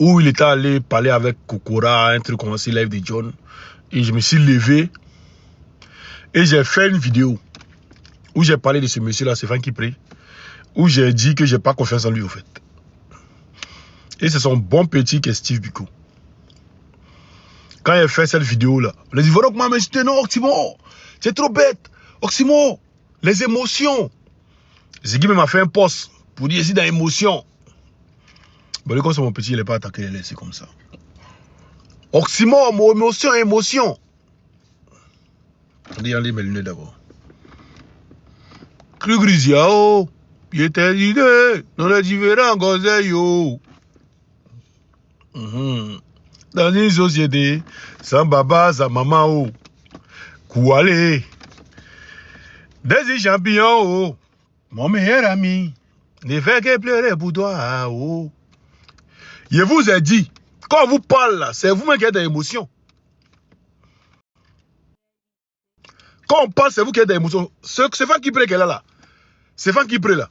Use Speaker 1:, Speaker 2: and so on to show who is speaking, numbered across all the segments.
Speaker 1: où il était allé parler avec Kokora, un truc comme ça, live de John. Et je me suis levé et j'ai fait une vidéo où j'ai parlé de ce monsieur-là, Stéphane Kipré, où j'ai dit que j'ai pas confiance en lui, au fait. Et c'est son bon petit qui est Steve Biko. Quand il a fait cette vidéo-là, il a dit, voilà comment m'insulter, non, Oximo, c'est trop bête, Oximo, les émotions. Ziggy m'a fait un post pour dire, ici dans l'émotion. Bon, lui, comme c'est mon petit, il n'est pas attaqué, il est laissé comme ça. Oximo, mon émotion, émotion. On dit, enlève mes lunettes d'abord. Cru Grisiao, il était idée, dans les différents gozeilles. Dans une société, sans baba, sans maman, oh. Kouale. Des champions, oh. Mon meilleur ami. Ne fait que pleurer pour toi, oh. Je vous ai dit, quand on vous parle là, c'est vous-même qui êtes dans l'émotion. Quand on parle, c'est vous qui êtes dans l'émotion. C'est Stéphane Kipré qui est là. Stéphane Kipré là.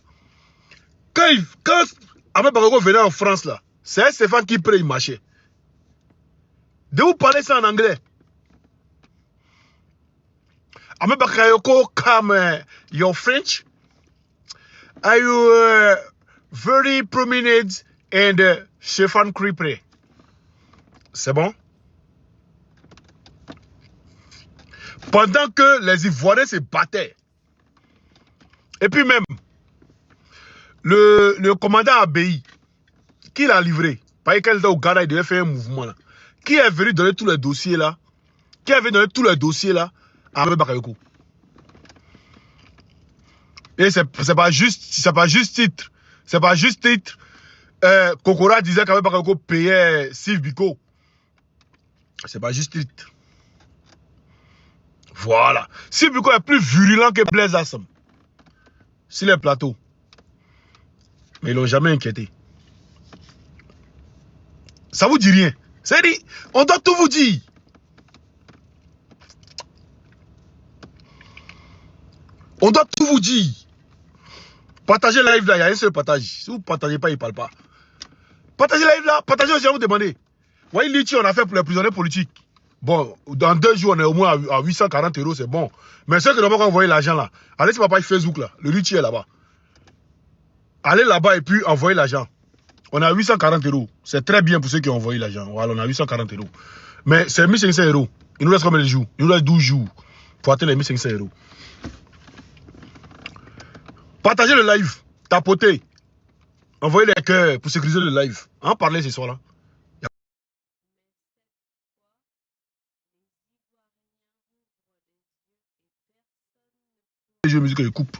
Speaker 1: Quand Ahmed Bakayoko venait en France là, c'est Stéphane Kipré il marchait. De vous parler ça en anglais. Ahmed Bakayoko, come your French. Are you very prominent and Stéphane Kipré? C'est bon? Pendant que les Ivoiriens se battaient. Et puis même, le commandant Abei, qui l'a livré, parce qu'il était au Ghana, il devait faire un mouvement là. Qui est venu donner tous les dossiers là? Qui est venu donner tous les dossiers là à Ahmed Bakayoko? Et c'est pas juste titre. C'est pas juste titre. Kokora disait qu'Ahmed Bakayoko payait Steve Biko. C'est pas juste titre. Voilà. Steve Biko est plus virulent que Blaise Assam. Sur les plateaux. Mais ils l'ont jamais inquiété. Ça vous dit rien. C'est dit, on doit tout vous dire. On doit tout vous dire. Partagez la live là, il y a un seul partage. Si vous ne partagez pas, il ne parle pas. Partagez la live là, partagez aussi à vous demander. Vous voyez, Litchi, on a fait pour les prisonniers politiques. Bon, dans 2 jours, on est au moins à 840 €, c'est bon. Mais ceux qui n'ont pas envoyé l'argent là, allez sur ma page Facebook là, le Litchi est là-bas. Allez là-bas et puis envoyez l'argent. On a 840 €. C'est très bien pour ceux qui ont envoyé l'argent. Voilà, on a 840 €. Mais c'est 1500 €. Il nous reste combien de jours? Il nous reste 12 jours pour atteindre les 1500 €. Partagez le live. Tapotez. Envoyez les cœurs pour sécuriser le live. En parler ce soir-là. Les jeux de musique que je coupe.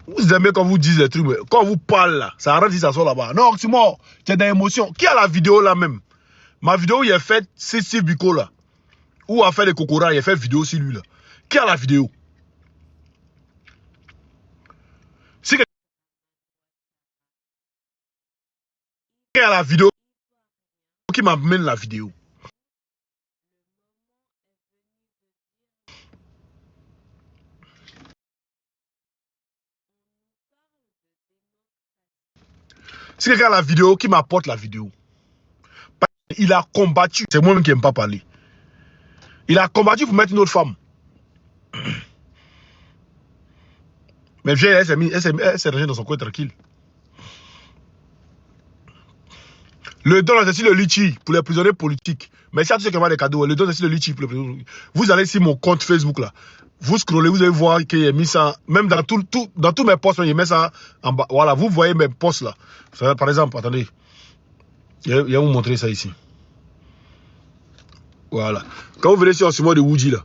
Speaker 1: Vous aimez quand vous dites des trucs, quand on vous parle là, ça arrête si ça sort là-bas. Non, tu es mort, tu es dans l'émotion. Qui a la vidéo là même? Ma vidéo, il a fait Steve Biko là. Où a fait les Kokora, il a fait vidéo sur lui là. Qui a la vidéo? Si qui a la vidéo, qui m'amène la vidéo? Si quelqu'un a la vidéo, qui m'apporte la vidéo? Il a combattu, c'est moi-même qui n'aime pas parler. Il a combattu pour mettre une autre femme. Mais vieille, elle s'est rangée dans son coin tranquille. Le don, c'est le Litchi pour les prisonniers politiques. Mais si à tous ceux qui ont des cadeaux, le don, c'est le Litchi pour les prisonniers politiques. Vous allez sur mon compte Facebook là. Vous scrollez, vous allez voir qu'il a mis ça, même dans tous mes posts, il met ça en bas. Voilà, vous voyez mes posts là. Par exemple, attendez. Je vais vous montrer ça ici. Voilà. Quand vous venez sur Oximo de Woody là,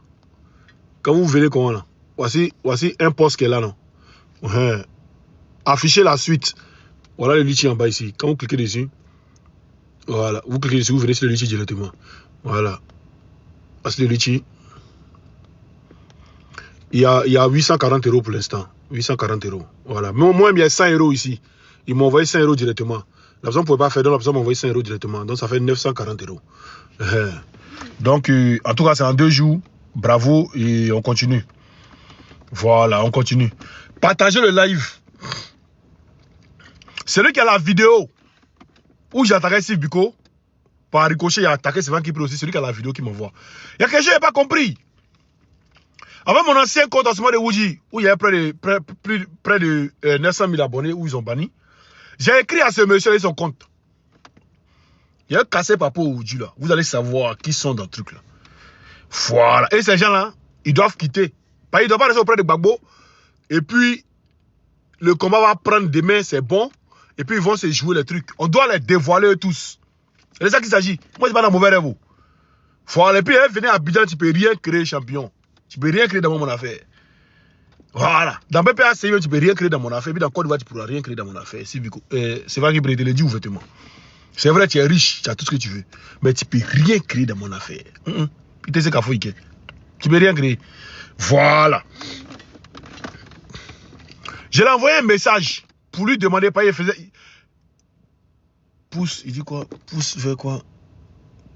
Speaker 1: quand vous venez comment là, voici un post qui est là, non. Affichez la suite. Voilà le Litchi en bas ici. Quand vous cliquez dessus, voilà, vous cliquez dessus, vous venez sur le Litchi directement. Voilà. Voici le Litchi. Il y a 840 € pour l'instant. 840 €. Voilà. Moi, il y a 100 € ici. Ils m'ont envoyé 100 € directement. La personne ne pouvait pas faire, donc la personne m'a envoyé 100 € directement. Donc ça fait 940 €. Donc, en tout cas, c'est en 2 jours. Bravo et on continue. Voilà, on continue. Partagez le live. Celui qui a la vidéo, où j'ai attaqué Steve Biko, par ricochet, il a attaqué Stéphane Kipri aussi, celui qui a la vidéo qui m'envoie. Il y a quelque chose que je n'ai pas compris. Avec mon ancien compte en ce moment de Wuji, où il y a près de 900 000 abonnés, où ils ont banni, j'ai écrit à ce monsieur et son compte. Il y a cassé par rapport au Wuji là. Vous allez savoir qui sont dans le truc là. Voilà. Et ces gens-là, ils doivent quitter. Ils ne doivent pas rester auprès de Gbagbo. Et puis, le combat va prendre demain, c'est bon. Et puis, ils vont se jouer les trucs. On doit les dévoiler tous. C'est de ça qu'il s'agit. Moi, je ne suis pas dans le mauvais rêve. Voilà. Et puis, venez à Abidjan, tu ne peux rien créer, champion. Tu ne peux rien créer dans mon affaire. Voilà. Dans BPA, tu ne peux rien créer dans mon affaire. Puis dans Côte d'Ivoire, tu ne pourras rien créer dans mon affaire. C'est vrai qu'il te le dit ouvertement. C'est vrai, tu es riche, tu as tout ce que tu veux. Mais tu ne peux rien créer dans mon affaire. Tu ne peux rien créer. Voilà. Je lui ai envoyé un message pour lui demander pas. Il faisait. Pousse, il dit quoi? Pousse vers quoi?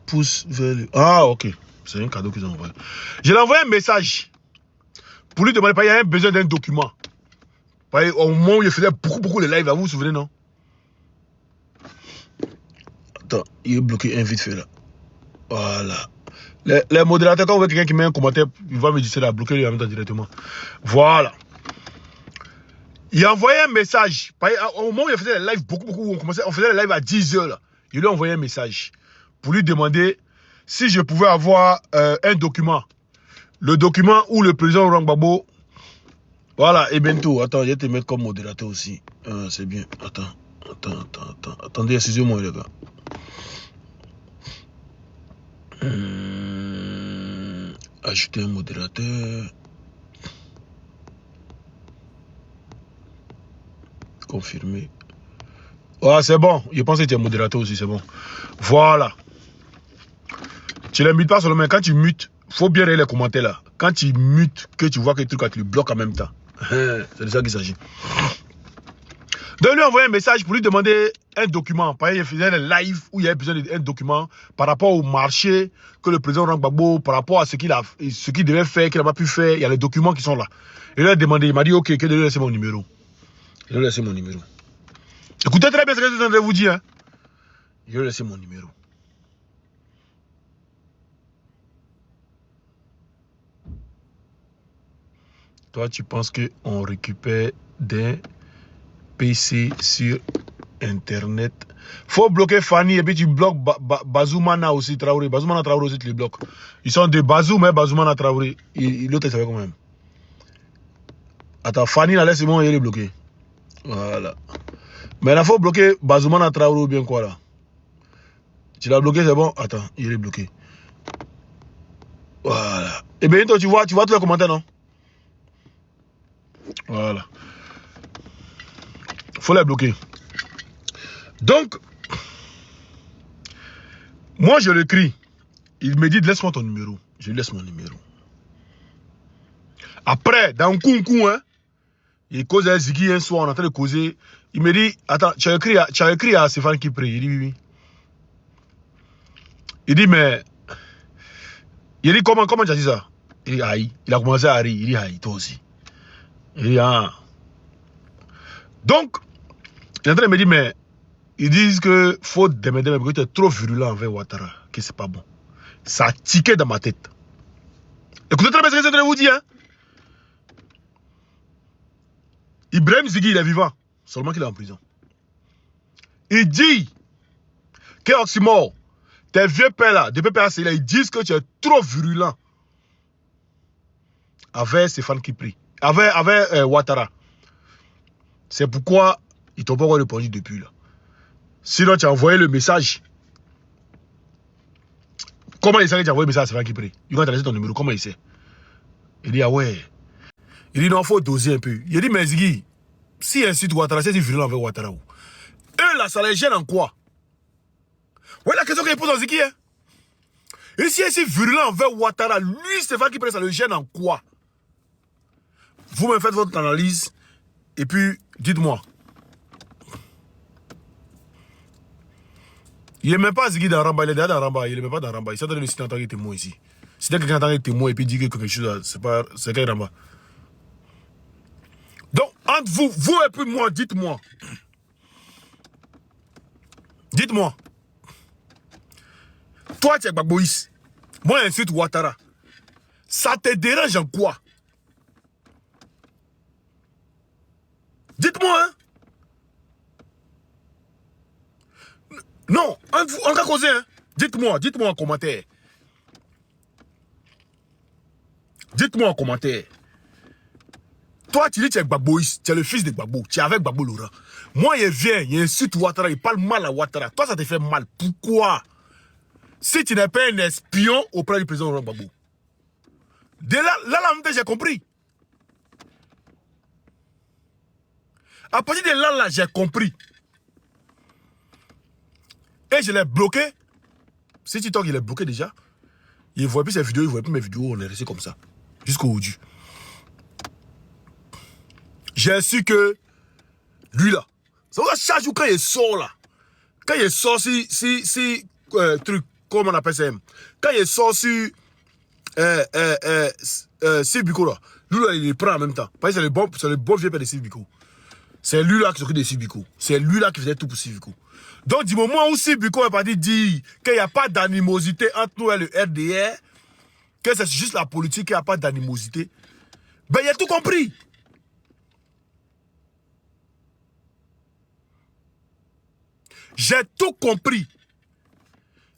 Speaker 1: Pousse vers le. Ah, ok. C'est un cadeau qu'ils ont envoyé. Je lui ai envoyé un message pour lui demander pas. Il y a besoin d'un document. Au moment où il faisait beaucoup de live, vous vous souvenez, non? Attends, il est bloqué un vite fait là. Voilà. Les modérateurs, quand vous voyez quelqu'un qui met un commentaire, il va me dire là, bloquer lui en même temps directement. Voilà. Il a envoyé un message. Au moment où il faisait les lives, on faisait les lives à 10 h là. Il lui a envoyé un message pour lui demander si je pouvais avoir un document. Le document où le président Laurent Gbagbo. Voilà, et bientôt. Attends, je vais te mettre comme modérateur aussi. C'est bien. Attends. Attendez, excusez-moi les gars. Ajouter un modérateur. Confirmer. Ah, c'est bon. Je pense que tu es modérateur aussi, c'est bon. Voilà. Tu ne les mutes pas seulement. Quand tu mutes, il faut bien lire les commentaires là. Quand tu mutes, que tu vois que le truc, tu le bloques en même temps. C'est de ça qu'il s'agit. Donc, lui envoyer un message pour lui demander un document. Par exemple, il faisait un live où il y avait besoin d'un document par rapport au marché que le président Laurent Gbagbo, par rapport à ce qu'il devait faire, qu'il n'a pas pu faire. Il y a les documents qui sont là. Et il a demandé, il m'a dit, ok, que de lui laisser mon numéro. Je vais laisser mon numéro. Écoutez très bien ce que je suis en train de vous dire. Hein. Je vais laisser mon numéro. Toi, tu penses qu'on récupère des PC sur Internet. Faut bloquer Fanny et puis tu bloques Bazoumana aussi, Traoré. Bazoumana Traoré aussi, tu les bloques. Ils sont de Bazoum, mais Bazoumana Traoré. L'autre, il savait quand même. Attends, Fanny, là, laisse-moi, il est bloqué. Voilà. Mais il faut bloquer Bazoumana Traoré ou bien quoi là. Tu l'as bloqué, c'est bon? Attends, il est bloqué. Voilà. Et bien, toi, tu vois tous les commentaires, non? Voilà. Faut les bloquer. Donc, moi, je l'écris. Il me dit, laisse-moi ton numéro. Je lui laisse mon numéro. Après, dans Kunku, hein, il cause à Ziggy un soir, on est en train de causer. Il me dit, attends, tu as écrit à Stéphane Kipri. Il dit, oui, oui. Il dit, mais... Il dit, comment tu as dit ça? Il dit, aïe. Il a commencé à rire. Il dit, aïe, toi aussi. Il dit, ah. Donc, il est en train de me dire, mais... Ils disent que faut demander, mais que tu es trop virulent envers Ouattara, que c'est pas bon. Ça a tiqué dans ma tête. Écoutez très bien ce que je vais vous dire. Hein? Ibrahim Ziggy, il est vivant, seulement qu'il est en prison. Il dit que Oxymore, tes vieux pères là, des PPAC, ils disent que tu es trop virulent avec Stéphane Kipri, avec Ouattara. C'est pourquoi ils t'ont pas encore répondu depuis là. Sinon, tu as envoyé le message. Comment il sait que tu as envoyé le message à Stéphane Kipri? Il va te laisser ton numéro. Comment il sait? Il dit, ah ouais. Il dit, non, il faut doser un peu. Il dit, mais Ziggy, si insulte Ouattara, c'est virulent avec Ouattara. Eux, là, ça les gêne en quoi? Ouais, la question qu'il pose à Ziggy, hein? Et si c'est virulent envers Ouattara, lui, Stéphane Kipri, ça le gêne en quoi? Vous me faites votre analyse et puis dites-moi. Il n'est même pas Ziggy dans Ramba, il est déjà dans Ramba, il n'est même pas dans Ramba. Il s'est donné le site en tant que témoin ici. Si quelqu'un en tant que témoin et puis dit que quelque chose, c'est quel Ramba. Donc, entre vous et puis moi, dites-moi. Dites-moi. Toi, tu es Gbagboïs. Moi, j'insulte Ouattara. Ça te dérange en quoi? Dites-moi, hein? Non, on va causer, hein? Dites-moi en commentaire. Dites-moi en commentaire. Toi, tu dis que tu es Gbagboïs, tu es le fils de Gbagbo, tu es avec Gbagbo Laurent. Moi, il vient, il insulte Ouattara, il parle mal à Ouattara. Toi, ça te fait mal. Pourquoi? Si tu n'es pas un espion auprès du président Laurent Gbagbo. De là, j'ai compris. À partir de là, j'ai compris. Et je l'ai bloqué. Si TikTok, il est bloqué déjà. Il ne voit plus ses vidéos, il ne voit plus mes vidéos. On est resté comme ça. Jusqu'au aujourd'hui. J'ai su que lui là. Ça va chaque jour quand il sort là. Quand il sort truc, comment on appelle ça? Quand il sort sur Sylvico là. Lui là, il les prend en même temps. Parce que c'est le bon vieux père de Sylvico. C'est lui là qui s'occupe de Sylvico. C'est lui là qui faisait tout pour Sylvico. Donc, du moment où Sylvico est parti dire qu'il n'y a pas d'animosité entre nous et le RDR, que c'est juste la politique, qu'il n'y a pas d'animosité, ben, il a tout compris. J'ai tout compris.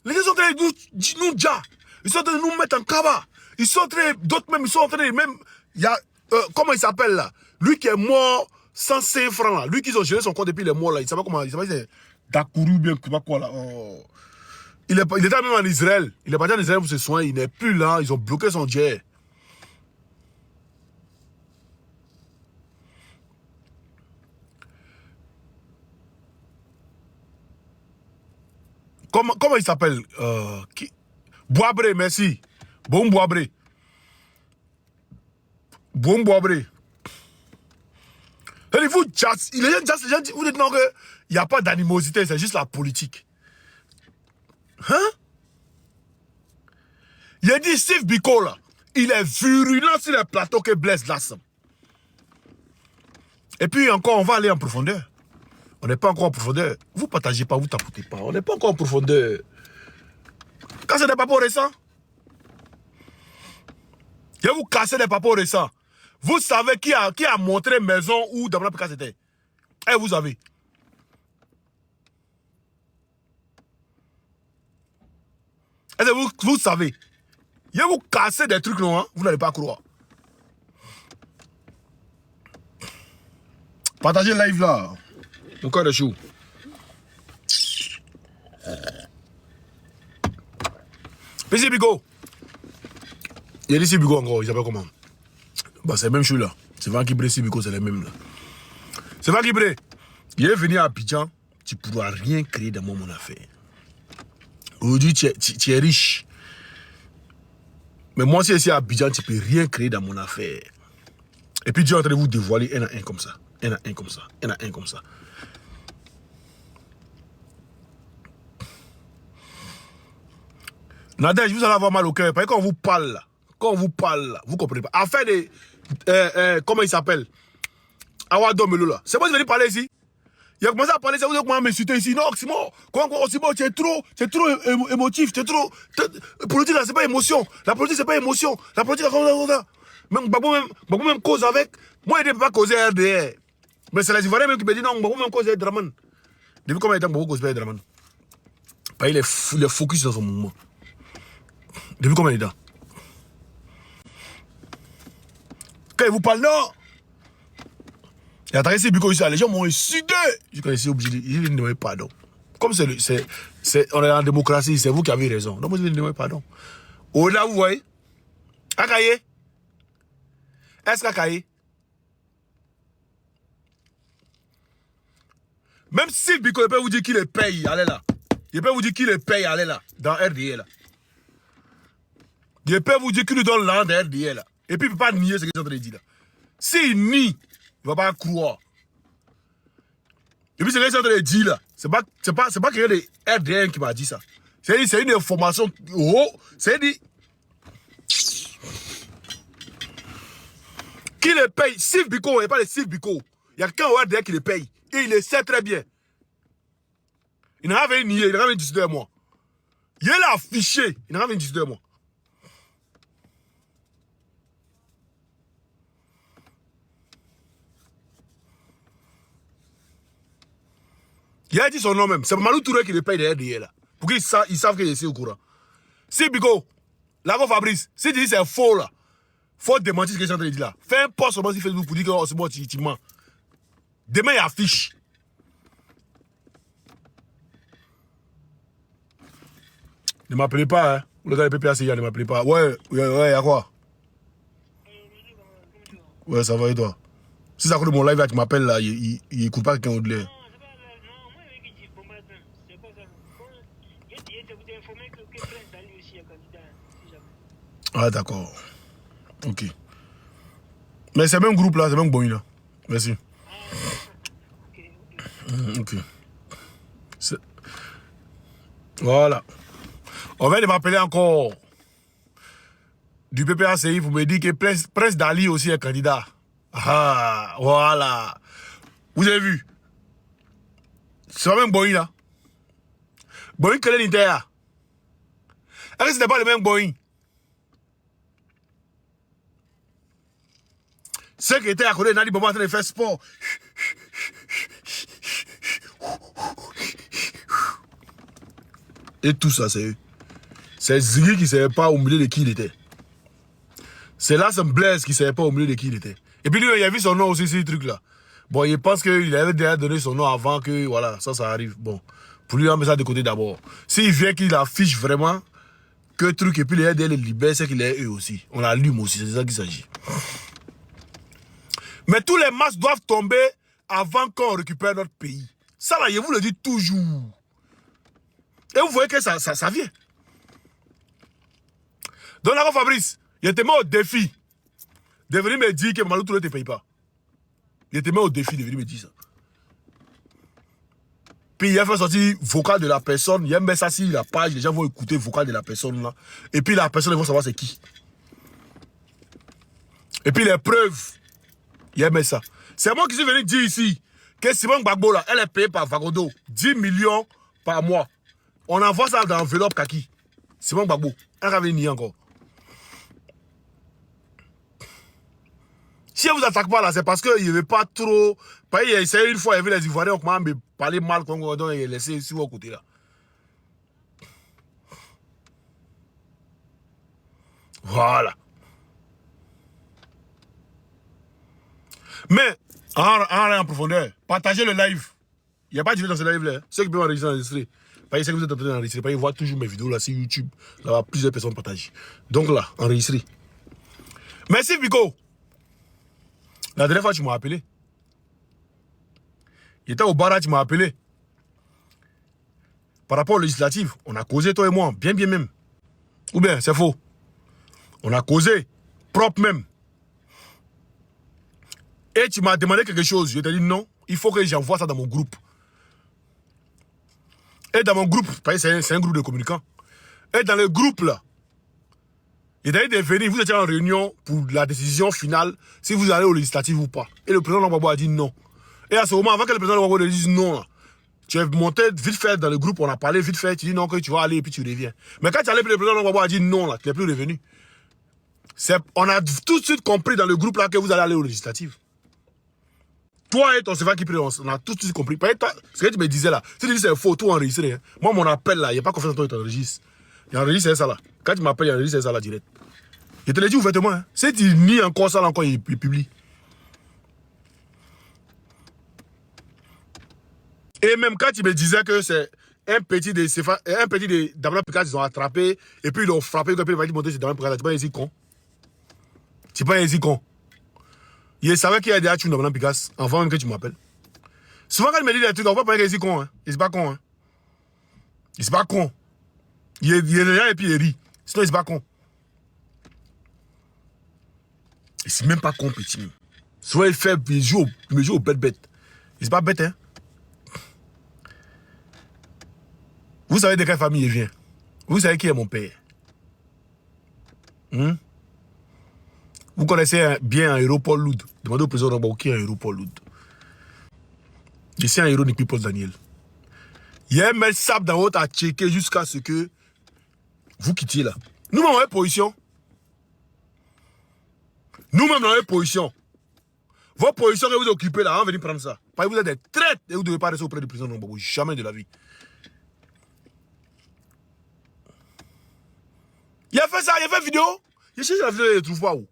Speaker 1: Les gens sont en train de nous dire, ils sont en train de nous mettre en cabas. Ils sont en train, d'autres même, ils sont en train de même, il y a, comment il s'appelle là? Lui qui est mort 105 francs là. Lui qui ont géré son compte depuis il est mort là. Il ne sait pas comment, il s'appelle Dakourou bien, je sais pas quoi là. Oh. Il était même en Israël. Il est parti en Israël pour se soigner. Il n'est plus là. Ils ont bloqué son jet. Comment il s'appelle Boabré, merci. Bon Boabré. Bon Boabré. Les gens vous dites non qu'il n'y a pas d'animosité, c'est juste la politique. Hein? Il a dit Steve Biko là, il est virulent sur les plateaux que Blaise Lassam. Et puis encore, on va aller en profondeur. On n'est pas encore en profondeur. Vous partagez pas, vous tapotez pas. On n'est pas encore en profondeur. Quand c'est des papos récents, je vais vous casser des papos récents. Vous savez qui a montré maison où Damla Pika c'était? Et vous savez. Est-ce que vous savez? Je vais vous casser des trucs, non? Hein? Vous n'allez pas croire. Partagez le live là. Mon cœur de chou. PC Bigo. Il y a des Bigo encore, il s'appelle comment? Bah, c'est le même chou là. C'est Van Kibré, Bigo, c'est les mêmes là. C'est Van Kibré. Il est venu à Abidjan, tu ne pourras rien créer dans mon affaire. Aujourd'hui, tu es riche. Mais moi, si je suis à Abidjan, tu ne peux rien créer dans mon affaire. Et puis Dieu est en train de vous dévoiler un à un comme ça. Un à un comme ça. Un à un comme ça. Nadège, vous allez avoir mal au cœur. Parce que quand on vous parle là, vous ne comprenez pas. Affaire de... comment il s'appelle? Awado Melo là. C'est moi qui vais parler ici. Il a commencé à parler, ça vous a commencé à m'insulter ici. Non, Simon, tu es trop émotif, tu es trop... Politique là, c'est pas émotion. La politique, c'est pas émotion. La politique, là, même Gbagbo même cause avec. Moi, il ne peut pas causer RDR. Mais c'est les Ivoiriens même qui me disent non, Gbagbo même cause Draman. Depuis combien de temps Gbagbo cause Draman? Il est focus dans son mouvement. Depuis combien de temps? Quand il vous parle, non. Et à travers ces bureaux ici, les gens m'ont insulté. Je connaissais obligé de demander pardon. Comme on est en démocratie, c'est vous qui avez raison. Donc, je vais demander pardon. Au-delà, vous voyez, Akaye, est-ce qu'Akaye, même si Biko peut vous dire qu'il les paye, allez là. Il peut vous dire qu'il les paye, allez là, dans RDA là. Il peut vous dire qu'il lui donne l'argent de RDA là. Et puis il ne peut pas nier ce qu'il est en train de dire là. S'il nie, il ne va pas croire. Et puis ce qu'il est en train de dire là, c'est pas quelqu'un de RDN qui m'a dit ça. C'est une information. Oh, c'est dit. Qui les paye? Sylve Biko, il n'y a pas de Sylve Biko. Il y a quelqu'un au RDN qui les paye. Et il le sait très bien. Il n'a rien nié, il n'a rien discuté avec moi. Il est affiché, il n'a rien discuté avec moi. Il a dit son nom même. C'est Malou Touré qui le paye derrière là. Pour qu'ils savent qu'il est au courant. Si Bigo, là, Fabrice, si tu dis c'est faux là, faut démentir ce que j'ai en train de dire là. Fais un post sur Facebook pour dire que c'est bon, tu mens. Demain, il affiche. Ne m'appelez pas, hein. Le gars de PPAC, ne m'appelez pas. Ouais, y'a quoi? Ouais, ça va et toi? Si ça coûte mon live là, tu m'appelles là, il écoute pas quelqu'un au-delà. Ah, d'accord. Ok. Mais c'est même groupe là, c'est même bon là. Merci. Ok. Voilà. On vient de m'appeler encore du PPACI pour me dire que Prince Dali aussi est candidat. Ah, voilà. Vous avez vu? C'est pas même Boeing là. Boeing que l'unité là. Est-ce que ce n'est pas le même Boeing? Ceux qui étaient à côté de Nadi Bobo en train de faire sport. Et tout ça, c'est eux. C'est Ziggy qui ne savait pas au milieu de qui il était. C'est là, c'est Blaise qui ne savait pas au milieu de qui il était. Et puis lui, il a vu son nom aussi, ce truc-là. Bon, il pense qu'il avait déjà donné son nom avant que, voilà, ça arrive. Bon, pour lui, on met ça de côté d'abord. S'il vient qu'il affiche vraiment que truc, et puis il les libère, c'est qu'il est eux aussi. On l'allume aussi, c'est ça qu'il s'agit. Mais tous les masques doivent tomber avant qu'on récupère notre pays. Ça là, je vous le dis toujours. Et vous voyez que ça vient. Donc là, Fabrice, il était mis au défi de venir me dire que Malou Touré ne te paye pas. Il était mis au défi de venir me dire ça. Puis il a fait sortir vocal de la personne. Il a mis ça sur la page. Les gens vont écouter le vocal de la personne là. Et puis la personne, ils vont savoir c'est qui. Et puis les preuves. Il a mis ça. C'est moi qui suis venu dire ici que Simone Gbagbo là, elle est payée par Vagodo 10 millions par mois. On envoie ça dans l'enveloppe kaki. Simone Gbagbo. Elle va venir encore. Si elle ne vous attaque pas là, c'est parce qu'il ne veut pas trop. Parce qu'il a essayé une fois, il a vu les Ivoiriens, on commence à me parler mal, donc il a laissé sur vos côtés là. Voilà. Mais, en profondeur, partagez le live. Il n'y a pas de vidéo dans ce live là. Ceux qui peuvent enregistrer. Parce que vous êtes en train d'enregistrer, parce qu'ils voient toujours mes vidéos là sur YouTube. Là, plusieurs personnes partagent. Donc là, enregistrez. Merci Pico. La dernière fois, tu m'as appelé. Il était au bar, tu m'as appelé. Par rapport aux législatives, on a causé, toi et moi, bien même. Ou bien, c'est faux. On a causé, propre même. Et tu m'as demandé quelque chose. Je t'ai dit non, il faut que j'envoie ça dans mon groupe. Et dans mon groupe, parce que c'est un groupe de communicants. Et dans le groupe là, il a dit de venir, vous étiez en réunion pour la décision finale, si vous allez aux législatives ou pas. Et le président Gbagbo a dit non. Et à ce moment, avant que le président Gbagbo dise non, là, tu es monté vite fait dans le groupe, on a parlé vite fait, tu dis non, que tu vas aller et puis tu reviens. Mais quand tu allais, le président Gbagbo a dit non, là, tu n'es plus revenu. On a tout de suite compris dans le groupe là que vous allez aller aux législatives. Toi et ton serveur qui prie, on a tout de suite compris. Toi, ce que tu me disais là, si tu dis c'est faux, tout enregistré. Hein. Moi, mon appel là, il n'y a pas confiance en toi, tu enregistres. Il enregistre ça là. Quand tu m'appelles, il enregistre ça là direct. Je te l'ai dit ouvertement. Hein. Si tu nies encore ça là, encore, il publie. Et même quand tu me disais que c'est un petit de Damien Picard, ils ont attrapé, et puis ils l'ont frappé, et puis il va dire monter c'est Damien Picard, tu pas ici con. Tu pas ici con. Il savait qu'il y a des actions dans Damien Picard avant même que tu m'appelles. Souvent quand il me dit des trucs, on va pas dire ici con. Hein. Il n'est pas con. Hein. Il n'est pas con. Il est déjà et puis il rit. Sinon il n'est pas con. Il n'est même pas con, petit. Souvent il fait, il me joue au bête. Il n'est pas bête, hein. Vous savez de quelle famille il vient. Vous savez qui est mon père. Vous connaissez bien un héros Paul Loud. Demandez au président Gbagbo qui est un héros Paul Loud. Je suis un héros Nick Paul Daniel. Il y a un mec sable dans votre à checker jusqu'à ce que vous quittiez là. Nous-mêmes, on est position. Nous-mêmes, on est position. Vos positions que vous occupez là, on va venir prendre ça. Parce que vous êtes des traites et vous ne devez pas rester auprès du président de Gbagbo. Jamais de la vie. Il a fait ça, il a fait une vidéo. Il cherche la vidéo, il ne trouve pas où.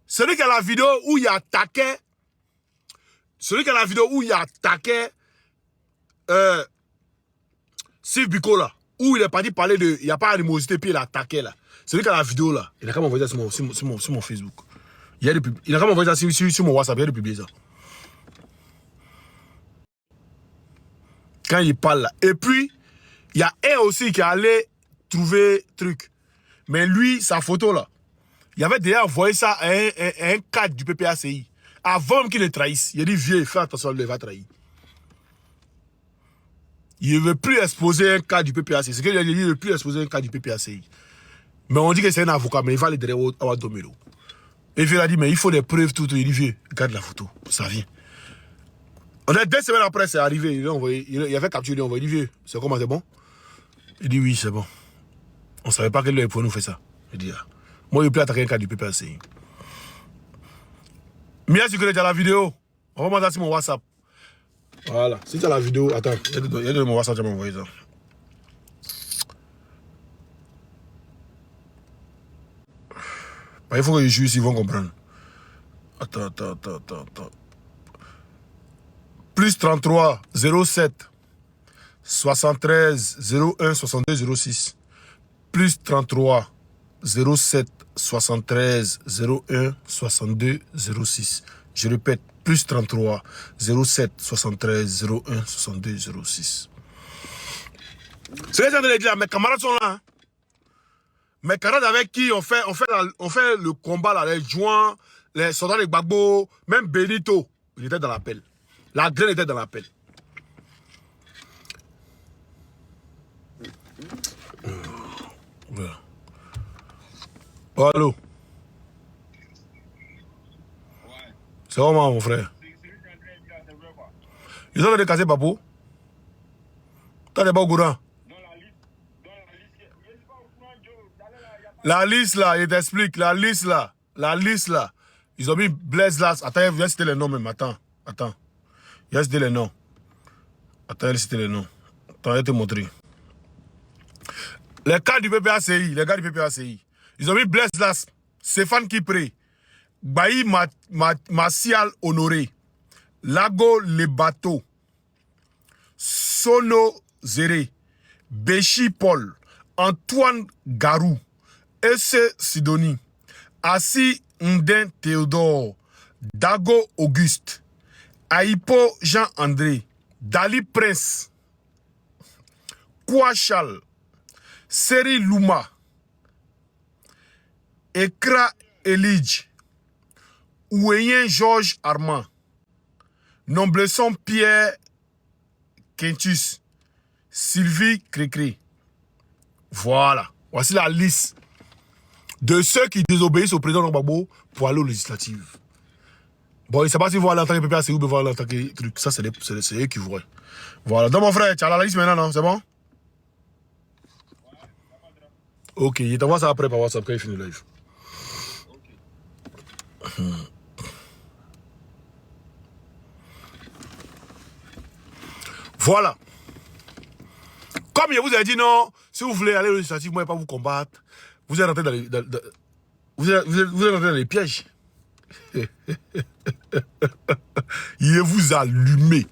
Speaker 1: Celui qui a la vidéo où il attaquait. Celui qui a la vidéo où il attaquait. Steve Biko là. Où il est parti parler de. Il n'y a pas d'animosité, puis il attaquait là. Celui qui a la vidéo là. Il a quand même envoyé ça sur mon Facebook. Il a quand même envoyé ça sur mon WhatsApp. Il a publié ça. Quand il parle là. Et puis, il y a un aussi qui est allé trouver truc. Mais lui, sa photo là. Il avait déjà envoyé ça à un cadre du PPACI. Avant même qu'il le trahisse. Il a dit, vieux, fais attention, il va trahir. Il ne veut plus exposer un cadre du PPACI. C'est qu'il a dit, il ne veut plus exposer un cadre du PPACI. Mais on dit que c'est un avocat, mais il va aller derrière Ouaddomelo. Et il a dit, mais il faut des preuves, tout. Il dit, vieux, regarde la photo. Ça vient. On est 2 semaines après, c'est arrivé. Il a fait capture, il a envoyé. Il dit, vieux, c'est comment, c'est bon? Il dit, oui, c'est bon. On ne savait pas qu'il pouvait nous faire ça. Il dit, ah. Moi, je ne peux plus attaquer un cadre du PPACI. Mia, si tu as la vidéo, on va m'envoyer sur mon WhatsApp. Voilà. Si tu as la vidéo, attends, il y a de mon WhatsApp, tu vas m'envoyer ça. Il faut que les juges ils vont comprendre. Attends. Plus 33 07 73 01 62 06. Plus 33 07 73 01 62 06. Je répète, plus 33 07 73 01 62 06. C'est ce que j'ai dit là, mes camarades sont là. Hein. Mes camarades avec qui on fait le combat là, les joints, les soldats de Gbagbo, même Benito, il était dans l'appel. La graine était dans l'appel. Voilà. Oh, allô? Ouais. C'est comment mon frère? Ils ont décassé Papo? T'as des bons gourans? La liste là, il t'explique, la liste là, ils ont mis Blaise là. Attends, il va citer les noms même, attends. Il va citer les noms. Attends, il va citer les noms. Attends, je vais te montrer. Les gars du PPACI, ils ont mis Blaise là, Stéphane Kipré, Bailly Martial Honoré, Lago Lebato, Sono Zéré, Béchi Paul, Antoine Garou, Esse Sidoni, Assi Nden Théodore, Dago Auguste, Aipo Jean-André, Dali Prince, Kouachal, Seri Louma, Ekra Elige, Ouéyen Georges Armand, Nomblesson Pierre Quintus, Sylvie Crécré. Voilà. Voici la liste de ceux qui désobéissent au président Gbagbo pour aller aux législatives. Bon, il ne sait pas s'ils vont aller en tant que PPACI ou vont aller en tant que truc. Ça, c'est eux qui voient. Voilà. Donc, mon frère, tu as la liste maintenant, non? C'est bon? Ok, il t'envoie ça après par WhatsApp quand il finit le live. Voilà. Comme je vous ai dit, non, si vous voulez aller aux législatives, moi, je ne vais pas vous combattre. Vous êtes rentré dans les, vous êtes rentré dans les pièges. Il vous allumer.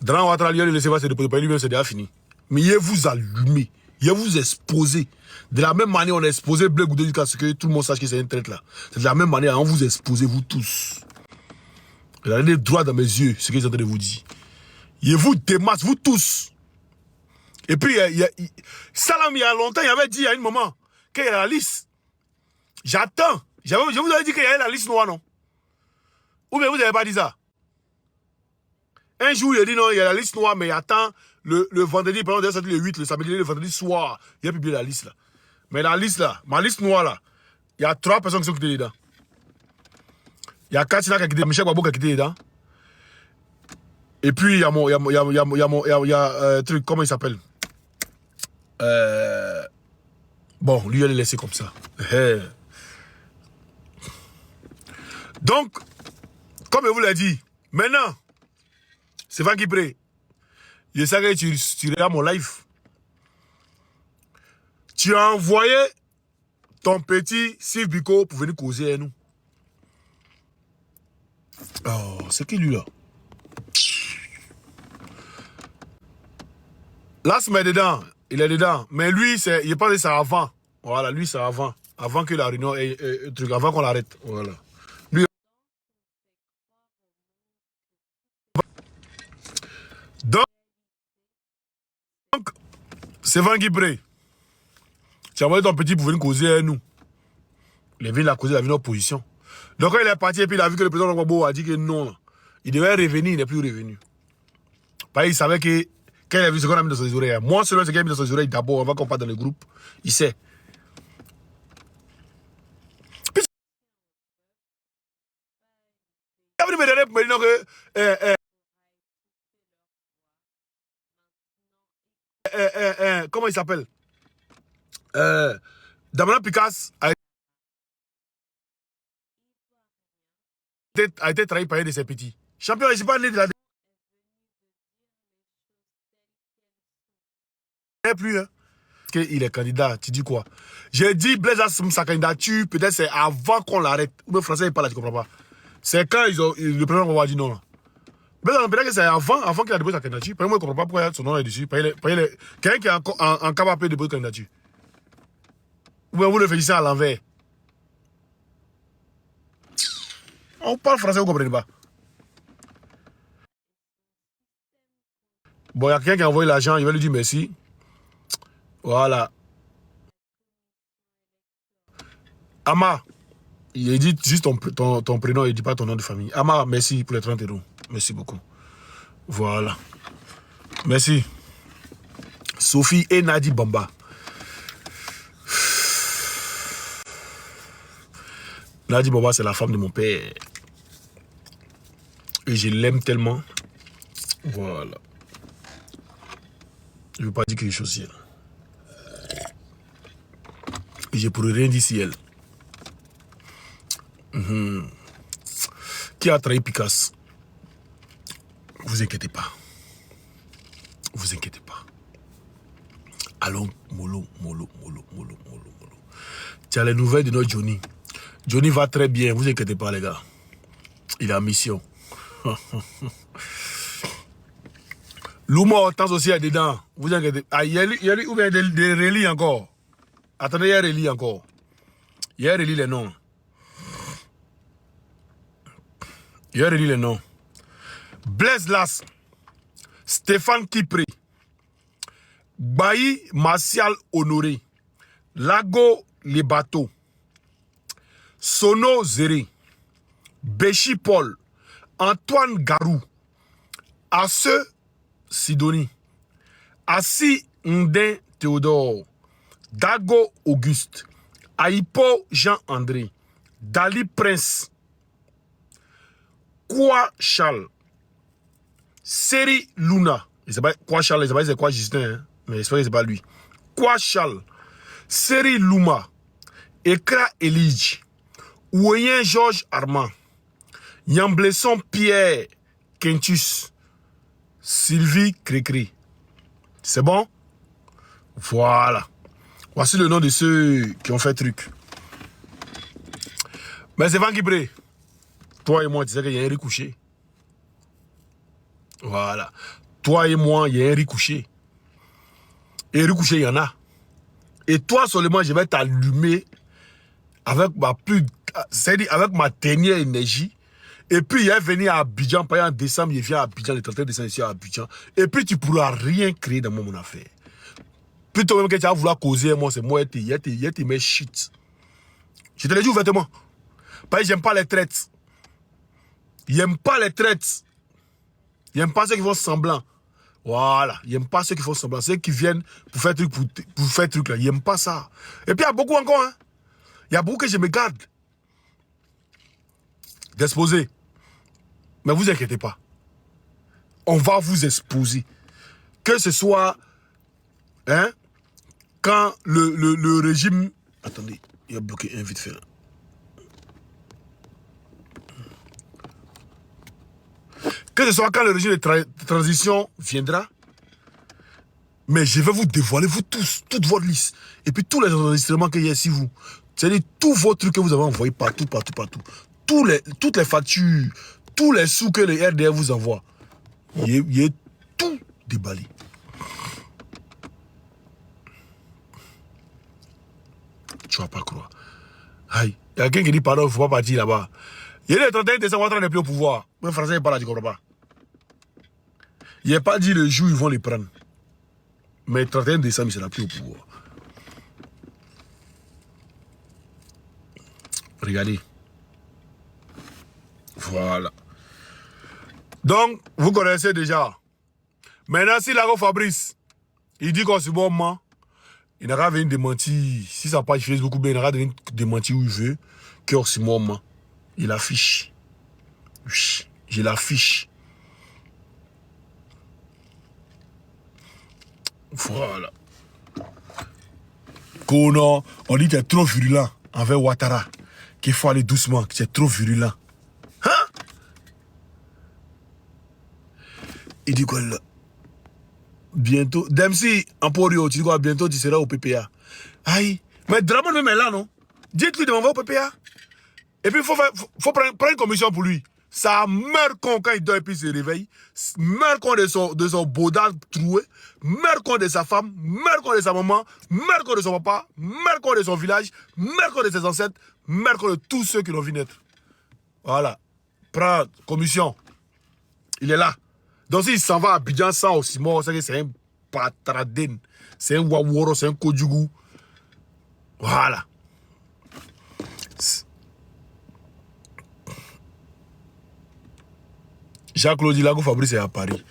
Speaker 1: Dans votre allié, laissez pas se déposer par lui-même, c'est déjà fini. Mais il vous allumer. Il vous exposer. De la même manière, on a exposé Blé Goudé jusqu'à ce que tout le monde sache que c'est une traite là. C'est de la même manière, on vous expose, vous tous. Vous avez droit dans mes yeux, ce que j'ai en train de vous dire. Il vous démasse, vous tous. Et puis, Salam, il y a longtemps, il avait dit à un moment qu'il y a la liste. J'attends. Je vous avais dit qu'il y avait la liste noire, non? Ou bien vous n'avez pas dit ça? Un jour, il a dit non, il y a la liste noire, mais il attend le vendredi, par exemple, le 8, le samedi, le vendredi soir. Il a publié la liste là. Mais la liste là, ma liste noire là, il y a 3 personnes qui sont quittées dedans. Il y a Katina qui a quitté, Michel Gbagbo qui a quitté dedans. Et puis, il y a mon... truc, comment il s'appelle? Bon, lui, elle est laissée comme ça. Donc, comme je vous l'ai dit, maintenant, c'est Van Guipré. Je sais que tu regardes mon live. Tu as envoyé ton petit Steve Biko pour venir causer avec nous. Oh, c'est qui lui là? Là, se met dedans. Il est dedans. Mais lui, il pense que c'est avant. Voilà, lui, c'est avant. Avant que la réunion truc, avant qu'on l'arrête. Voilà. Lui. Donc, c'est Van Guipré. Tu as envoyé ton petit pour venir causer avec nous. Il est venu la causer, il a vu notre position. Donc, quand il est parti et puis il a vu que le président Gbagbo a dit que non, il devait revenir, il n'est plus revenu. Parce qu'il savait que quand il a vu ce qu'on a mis dans ses oreilles, moi, selon ce qu'il a mis dans ses oreilles, d'abord, avant qu'on parte dans le groupe, il sait. Puis, il a venu me donner pour me dire que. Comment il s'appelle? Damana Picasse a été trahi par un de ses petits. Champion, je ne suis pas né de la. Plus, hein. Il est candidat, tu dis quoi? J'ai dit Blaise Assem, sa candidature, peut-être c'est avant qu'on l'arrête. Ou même français, il parle là, tu comprends pas. C'est quand le président va dire non. Blaise Assem, peut-être que c'est avant qu'il a déposé sa candidature. Moi, je ne comprends pas pourquoi son nom est dessus. Quelqu'un qui est en capable de déposer sa candidature. Ou bien vous le félicitez à l'envers. On parle français, vous ne comprenez pas. Bon, il y a quelqu'un qui a envoyé l'argent, il va lui dire merci. Voilà. Ama, il dit juste ton prénom, il ne dit pas ton nom de famille. Ama, merci pour les 30 €. Merci beaucoup. Voilà. Merci. Sophie et Nadi Bamba. Nadi Bamba, c'est la femme de mon père. Et je l'aime tellement. Voilà. Je ne veux pas dire quelque chose sur elle. Et je ne pourrais rien dire sur elle. Qui a trahi Picasse? Vous inquiétez pas. Vous inquiétez pas. Allons, mollo. Tu as les nouvelles de notre Johnny. Johnny va très bien, vous inquiétez pas les gars. Il est en mission. L'Ouma Hortense aussi est dedans. Vous inquiétez pas. Ah, il y a lui ou bien des relis encore. Attendez, il y a relis encore. Il y a relis les noms. Il y a relis les noms. Blaise Las. Stéphane Kipré. Bailly Martial Honoré. Lago Les Bateaux. Sono Zéré. Béchi Paul. Antoine Garou. Asse Sidonie. Assi Ndin Théodore. Dago Auguste. Aipo Jean-André. Dali Prince. Quoi Charles. Seri Luna. Je ne sais pas quoi Charles, je ne sais pas c'est quoi Justin, hein? Mais j'espère que ce n'est pas lui. Quoi Charles. Seri Luma. Ekra Elige. Ouyen Georges Armand. Yamblesson Pierre Quintus. Sylvie Crécré. C'est bon? Voilà. Voici le nom de ceux qui ont fait truc. Mais c'est Van Guipré. Toi et moi, tu sais qu'il y a un riz couché. Voilà. Toi et moi, il y a un riz couché. Et riz couché, il y en a. Et toi seulement, je vais t'allumer avec avec ma dernière énergie. Et puis, il est venu à Abidjan, en décembre, il vient à Abidjan, le 31 décembre, ici à Abidjan. Et puis, tu ne pourras rien créer dans mon affaire. Plutôt même que tu vas vouloir causer, moi, c'est moi, il y a mes shit. Je te le dis ouvertement. Parce que j'aime pas les traites. Il n'aime pas les traites. Il n'aime pas ceux qui font semblant. Voilà. Il n'aime pas ceux qui font semblant. Ceux qui viennent pour faire truc, pour faire truc là. Il n'aime pas ça. Et puis il y a beaucoup encore. Hein. Il y a beaucoup que je me garde d'exposer. Mais vous inquiétez pas. on va vous exposer. Que ce soit, hein, quand le régime... Attendez, il a bloqué un vite fait là. Que ce soit quand le régime de transition viendra, mais je vais vous dévoiler, vous tous, toute votre liste. Et puis tous les enregistrements qu'il y a ici, vous. C'est-à-dire tous vos trucs que vous avez envoyés partout. Toutes les factures, tous les sous que les RDR vous envoient. Il est tout déballé. Tu vas pas croire. Aïe, il y a quelqu'un qui dit pardon, il ne faut pas partir là-bas. Il y a le 31 décembre, on n'est plus au pouvoir. Mais le français n'est pas là, tu ne comprends pas. Il n'a pas dit le jour où ils vont les prendre. Mais le 31 décembre, il ne sera plus au pouvoir. Regardez. Voilà. Donc, vous connaissez déjà. Maintenant, si Lago Fabrice, il dit qu'on se bon moment, il n'a qu'à venir démentir. Si sa page Facebook ou bien il n'a qu'à venir démentir où il veut, que c'est mon moment. Il affiche. Oui, je l'affiche. Voilà. Kono, on dit que tu es trop virulent envers Ouattara. Qu'il faut aller doucement, que tu es trop virulent. Hein? Il dit quoi là? Bientôt. Dempsey, en Porio, tu dis quoi? Bientôt tu seras au PPA. Aïe. Mais Draman même est là, non? Dites-lui de m'envoyer au PPA. Et puis il faut prendre une commission pour lui. Ça meurt quand il dort et puis il se réveille. Meurt quand de son baudard troué. Meurt quand de sa femme. Meurt quand de sa maman. Meurt quand de son papa. Meurt quand de son village. Meurt quand de ses ancêtres. Meurt quand de tous ceux qui l'ont vu naître. Voilà. Prends commission. Il est là. Donc s'il s'en va à Abidjan sans aussi mort, c'est un patradine. C'est un waworo, c'est un kojugu. Voilà. Jacques-Claude Lago Fabrice est à Paris.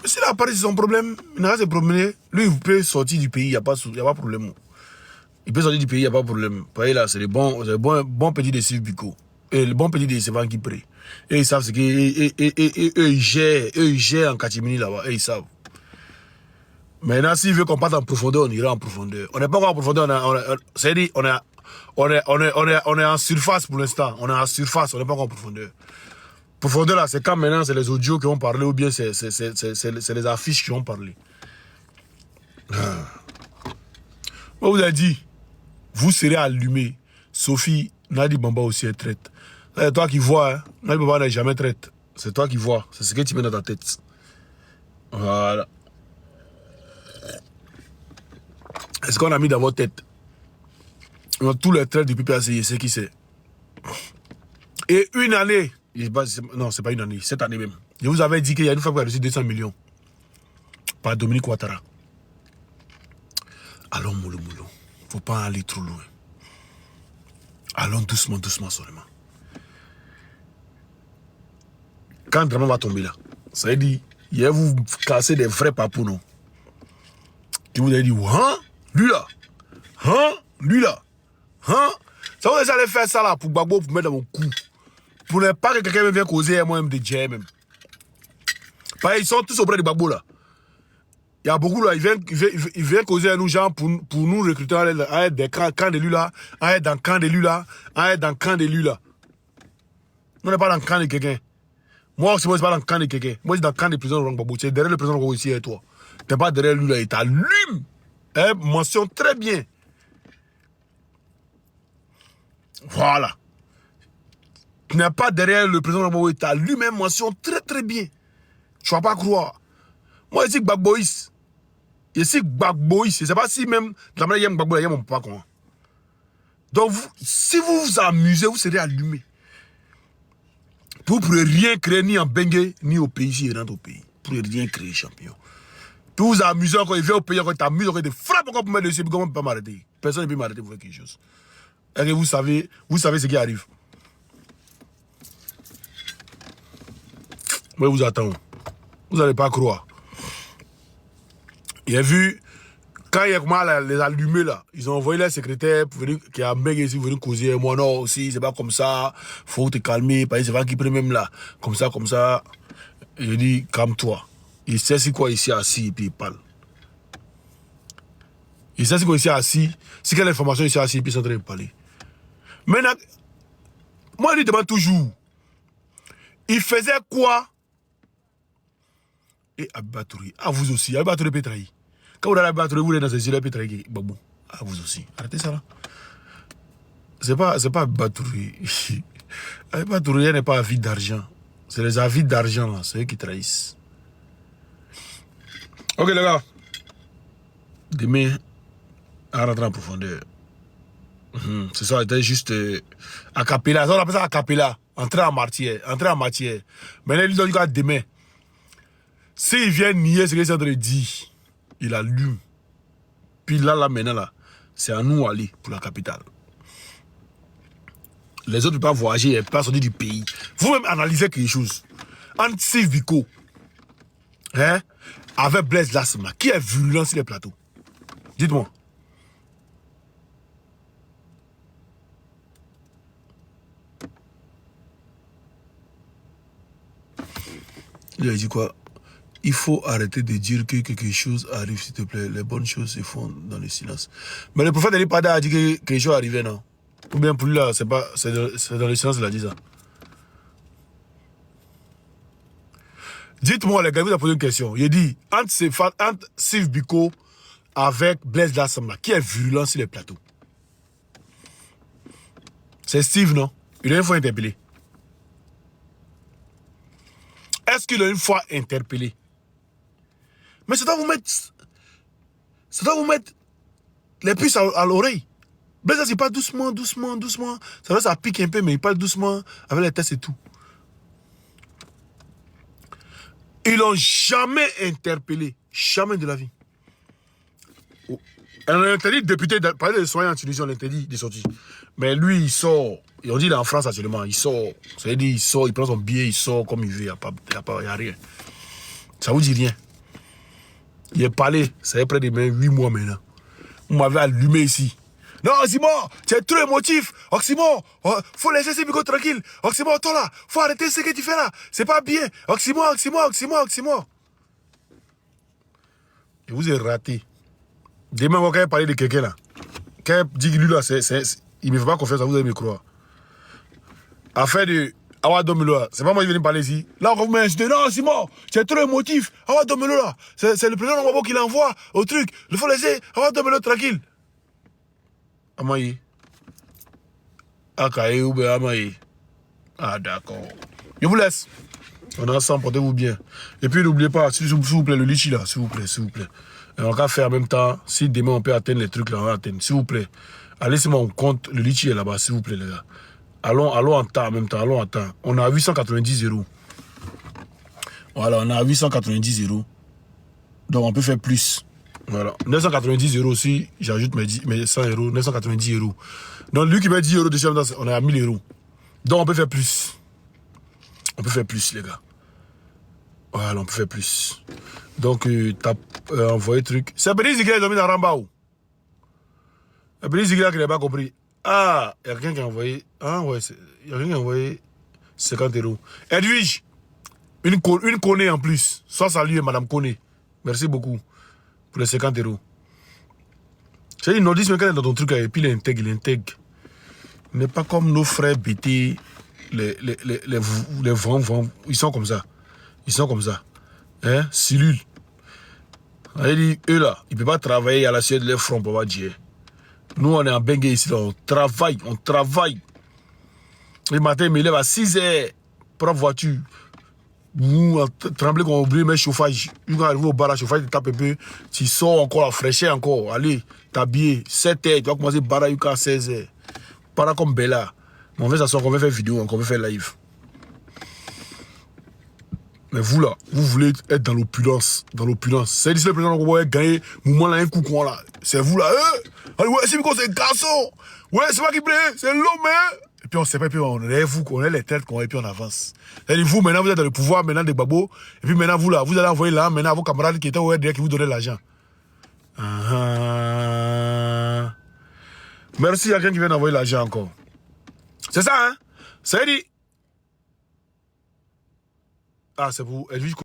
Speaker 1: Mais s'il est à Paris, c'est son problème. Il n'a pas de problème. Lui, il peut sortir du pays, il n'y a pas de problème. Il peut sortir du pays, il n'y a pas de problème. Pareil là, c'est le bon petit de Sylvie Pico. Et le bon petit de Sévan qui prie. Et ils savent ce qu'ils ils gèrent en Katimini là-bas. Et ils savent. Maintenant, s'il veut qu'on parte en profondeur, on ira en profondeur. On n'est pas encore en profondeur. C'est-à-dire, on est en surface pour l'instant. On est en surface, on n'est pas encore en profondeur. Profondeur là, c'est quand maintenant c'est les audios qui ont parlé ou bien c'est les affiches qui ont parlé. Moi, vous avez dit, vous serez allumé. Sophie, Nadi Bamba aussi est traite. C'est toi qui vois, hein. Nadi Bamba n'est jamais traite. C'est toi qui vois. C'est ce que tu mets dans ta tête. Voilà. Est-ce qu'on a mis dans votre tête? Tous les traits du PPACI, c'est qui c'est? Et une année. Non, c'est pas une année, cette année même. Je vous avais dit qu'il y a une fois qui a reçu 200 millions par Dominique Ouattara. Allons mollo. Faut pas aller trop loin. Allons doucement seulement. Quand Draman va tomber là, ça veut dire, il va vous casser des vrais papous, non? Qui vous avez dit, hein? Lui là? Hein? Lui là? Hein? Ça vous allez faire ça là pour Gbagbo, pour mettre dans mon cou. Pour ne pas que quelqu'un me vienne causer moi-même des jets même. Parce qu'ils sont tous auprès de Gbagbo là. Il y a beaucoup là, ils viennent causer à nous gens pour nous recruter à être des camps de lui là, à être dans le camp de lui là, à être dans le camp de lui là. On n'est pas dans le camp de quelqu'un. Moi aussi, moi, je suis pas dans le camp de quelqu'un. Moi, je suis dans le camp du président Laurent Gbagbo. Tu es derrière le président Laurent Gbagbo ici et toi. Tu n'es pas derrière lui là, il t'allume. Hein, mention très bien. Voilà. Tu n'es pas derrière le président Laurent Gbagbo, il t'allume, hein, mention très très bien. Tu vas pas croire. Moi, je suis Gbagboïs. Je suis Gbagboïs. Je ne sais pas si même, de la manière, il y a Gbagbo, il y a mon papa. Comment. Donc, si vous vous amusez, vous serez allumé. Vous ne pourrez rien créer ni en Bengue, ni au pays, si il rentre au pays. Vous ne pourrez rien créer, champion. Puis vous amusez encore, il vient au pays, encore, il t'amuse, encore, il te frappe encore pour mettre dessus, comment on ne peut pas m'arrêter. Personne ne peut m'arrêter pour faire quelque chose. Et vous savez ce qui arrive. Moi, vous attends. Vous n'allez pas croire. Il a vu, quand il y a comment les allumés là, ils ont envoyé les secrétaires pour venir, qui a mec ici, pour venir causer. Moi, non, aussi, c'est pas comme ça. Faut te calmer, parce que c'est pas qui prend même là. Comme ça. Et je dis, calme-toi. Il sait c'est quoi ici assis et puis il parle. Il sait c'est quoi ici assis. C'est quelle information ici assis et puis il est en train de parler. Maintenant, moi je lui demande toujours. Il faisait quoi? Et Abibatouri, à vous aussi. Abibatouri peut trahir. Quand vous allez Abibatouri, vous êtes dans ces îles, peut trahir. Babou, à vous aussi. Arrêtez ça là. C'est pas Abibatouri. Abibatouri n'est pas avide d'argent. C'est les avides d'argent là, c'est eux qui trahissent. Ok les gars. Demain, à rentrer en profondeur. C'est ça, c'était juste a cappella. Ça on appelle ça a cappella. Entrer en matière. Maintenant, il dit qu'à demain. S'il vient nier ce qu'il est en train de dire, il allume. Puis là, maintenant, là, c'est à nous aller pour la capitale. Les autres ne peuvent pas voyager, ils ne peuvent pas sortir du pays. Vous-même analysez quelque chose. Entre Steve Biko, hein, avec Blaise Lasma, qui est virulent sur les plateaux? Dites-moi. Il a dit quoi? Il faut arrêter de dire que quelque chose arrive, s'il te plaît. Les bonnes choses se font dans le silence. Mais le prophète Ali Pada a dit que quelque chose arrivait, non? Ou bien pour lui, là, c'est dans le silence qu'il a dit ça. Dites-moi, les gars, vous avez posé une question. Il dit, entre Steve Biko avec Blaise Lasma, qui est virulent sur les plateaux? C'est Steve, non? Il a une fois interpellé. Est-ce qu'il a une fois interpellé? Mais ça doit vous mettre les puces à l'oreille. Blaise, il parle doucement. Ça pique un peu, mais il parle doucement avec les tests et tout. Ils l'ont jamais interpellé. Jamais de la vie. On a interdit de député, parler de soignants en Tunisie, on a interdit de sortir. Mais lui, il sort. Et on dit il est en France actuellement. Il sort. Ça veut dire il sort, il prend son billet, il sort comme il veut. Il n'y a rien. Ça vous dit rien. Il est parlé, ça fait près de 8 mois maintenant. Vous m'avez allumé ici. Non, Oxymore, tu es trop émotif. Oxymore, faut laisser ces micros tranquilles. Oxymore, toi là, faut arrêter ce que tu fais là. C'est pas bien. Oxymore. Et vous êtes raté. Demain, quand il parler de quelqu'un là, quand il dit que lui là, il ne me fait pas confiance à vous, allez me croire. Affaire de Awa Domelo là, c'est pas moi qui viens de parler ici. Là, on va m'insulter. Non, Simon, tu es trop émotif. Awa Domelo là, c'est le président Nwabo qui l'envoie au truc. Il faut laisser Awa Domelo tranquille. Amaye. Akaye ou bien Amaye. Ah, d'accord. Je vous laisse. On est ensemble, portez-vous bien. Et puis, n'oubliez pas, s'il vous plaît, le litchi là, s'il vous plaît. Et on va faire en même temps, si demain on peut atteindre les trucs là, on va atteindre. S'il vous plaît. Allez sur mon compte, le litchi est là-bas, s'il vous plaît, les gars. Allons en temps en même temps, allons en temps. On a 890 euros. Voilà, on a 890 euros. Donc on peut faire plus. Voilà. 990 euros aussi, j'ajoute mes 100 euros, 990 euros. Donc lui qui met 10 euros dessus, on est à 1000 euros. Donc on peut faire plus. On peut faire plus, les gars. Voilà, on peut faire plus. Donc, t'as envoyé truc. C'est Béni Zigla qui a mis dans Rambao. C'est Béni Zigla qui n'a pas compris. Ah, il y a quelqu'un qui a envoyé. Ah, ouais, il y a quelqu'un qui a envoyé 50 euros. Edwige, une Koné en plus. Sois salué, Madame Koné. Merci beaucoup pour les 50 euros. C'est une nordiste, mais quand elle est dans ton truc, et puis il intègre. Il n'est pas comme nos frères BT, les vents, ils sont comme ça. Hein, Cellule. Elle dit, eux là, ils ne peuvent pas travailler à la suite de leur front pour avoir Dieu. Nous, on est en Bengue ici, là, on travaille. Le matin, il me lève à 6 h, prends voiture. Vous tremblez qu'on oublie mes chauffages. Quand arrive au bar à chauffage, tu tapes un peu, tu sors encore, la fraîcheur encore. Allez, t'habiller, 7 h, tu vas commencer bar à 16 h. Pas comme Bella. On va s'asseoir, on va faire vidéo, on va faire live. Mais vous là, vous voulez être dans l'opulence. C'est le président qu'on va gagner, moment là, un coup quoi là. C'est vous là, ouais, c'est un garçon. Ouais, c'est pas qui plaît, c'est l'homme, hein. Et puis on sait pas, et puis on est vous, on est les têtes, et puis on avance. C'est-à-dire vous, maintenant, vous êtes dans le pouvoir, maintenant des babos. Et puis maintenant, vous là, vous allez envoyer là, maintenant à vos camarades qui étaient au RDR qui vous donnaient l'argent. Merci à quelqu'un qui vient d'envoyer l'argent encore. C'est ça, hein. C'est dit. Ah, c'est pour Edwige.